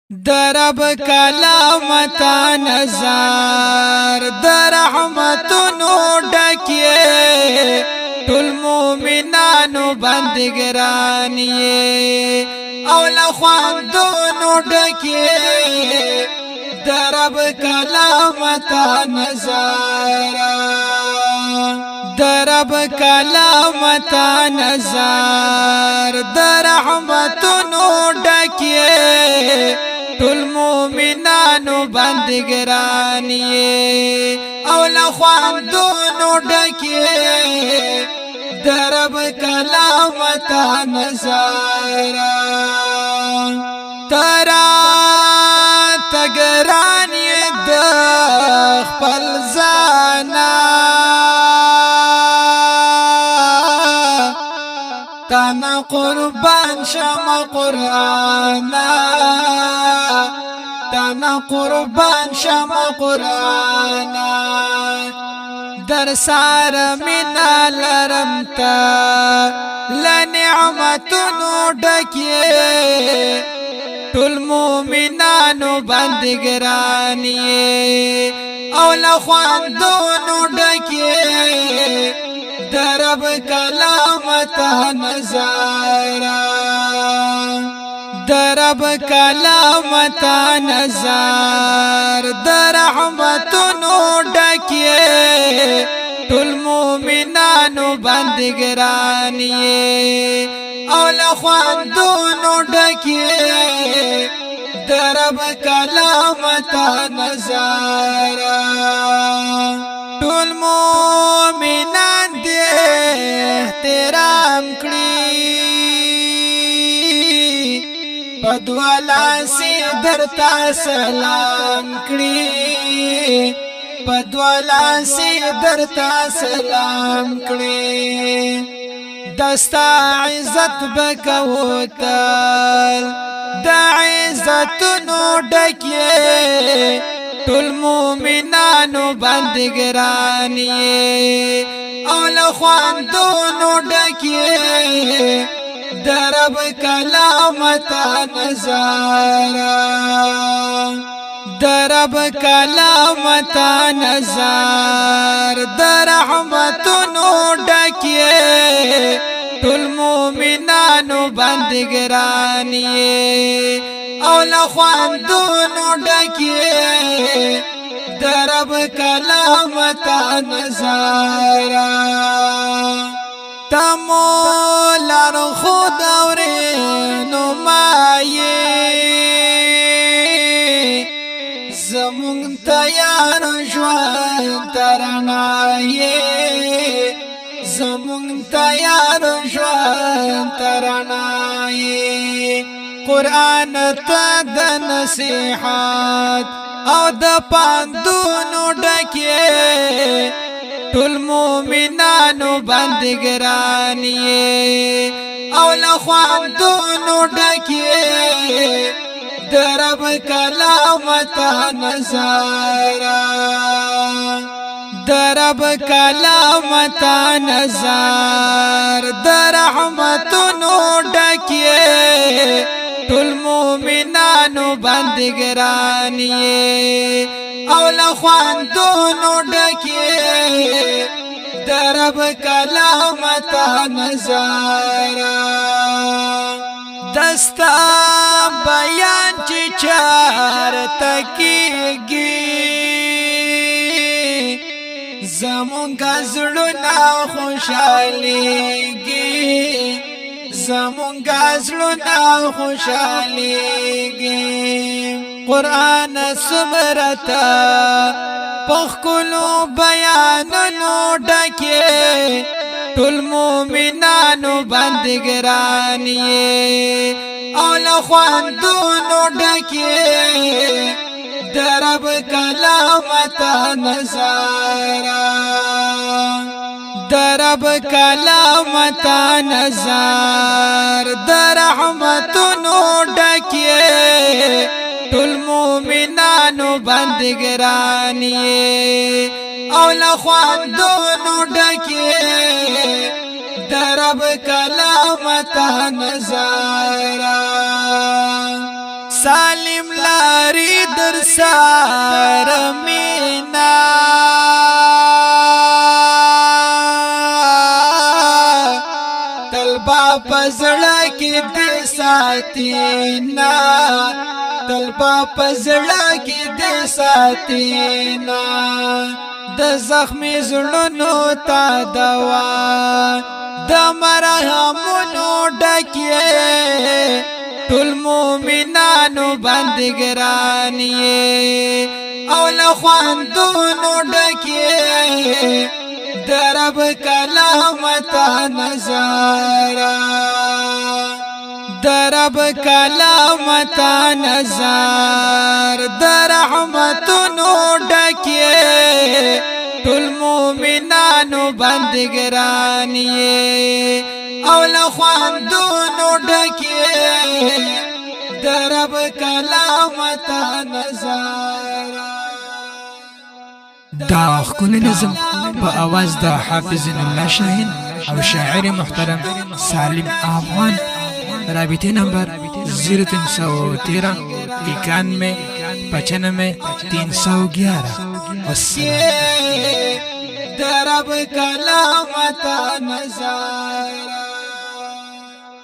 درب کلامتا نظر در رحمتونو ډکیه ټول مومنانو بندګرانیه او لخواندونو ډکیه درب کلامتا نظر درب کلامتا نظر در رحمتونو ډکیه ټول مومنانو بندګرانیه او لخواندونو ډکیه درب کلامتا نظر ترا تګرانی د خپل ځانا تانا قربان شما قرآنا تانا قربان شما قرآنا در سار منا لرمتا لنعمتنو ډکیه ټول مومنانو بندګرانیه او لخواندونو ډکیه درب کلامتا نظر درب کلامتا نظر در رحمتونو ډکیه ټول مومنانو بندګرانیه او لخواندونو ډکیه درب کلامتا نظر ټول مومنان دې احترام کړی پدوالا سي درتا سلام کړی پدوالا سي درتا سلام کړی دستا عزت بکوتل دا عزتونو ډکیه ټول مومنانو بندګرانیه او لخواندونو ډکیه درب کلامتا نظر درب کلامتا نظر در رحمتونو ډکیه ټول مومنانو بندګرانیه او لخواندونو ډکیه درب کلامتا نظر تمولر خود اورینو مایه زمون تیار ژوند ترنایه زمون تیار ژوند ترنایه قرآن ته د نصیحت او د پاندونو ډکیه ټول مومنانو بندګرانیه او لخواندونو ډکیه درب کلامتا نظر درب کلامتا نظر در رحمتونو ډکیه ټول مومنانو بندګرانیه او لخواندونو ډکیه درب کلامتا نظر دستا بیان چې چارته کېږي زمونږ زړونه خوشحالېږي زمونږ زړونه خوشحالېږي قرآن سمرتا پخکلو بیانونو ډکیه ټول مومنانو بندګرانیه او لخواندونو ډکیه درب کلامتا نظر درب کلامتا نظر در رحمتونو ډکیه ټول مومنانو بندګرانیه او لخواندونو ډکیه درب کلامتا نظر سالم لاری در سار مینا تلبا پزړه کې دې ساتینا تلبا پزړه کې دې ساتینا د زخمي زړونو تا دوا د مرهمونو ډکې ټول مومنانو باندې ګرانې او له خواندونو ډکې درب کلامت نظارا درب کلامت نظار در رحمتونو ډکې ټول مومنانو باندې ګرانې او له خواندونو ډکې درب کلامت نظارا دا ښکلی نظم په اواز د حافظ الله شاهین او شاعر محترم سالم افغان رابطه نمبر 0313 91 95 311 درب کلامت نظارا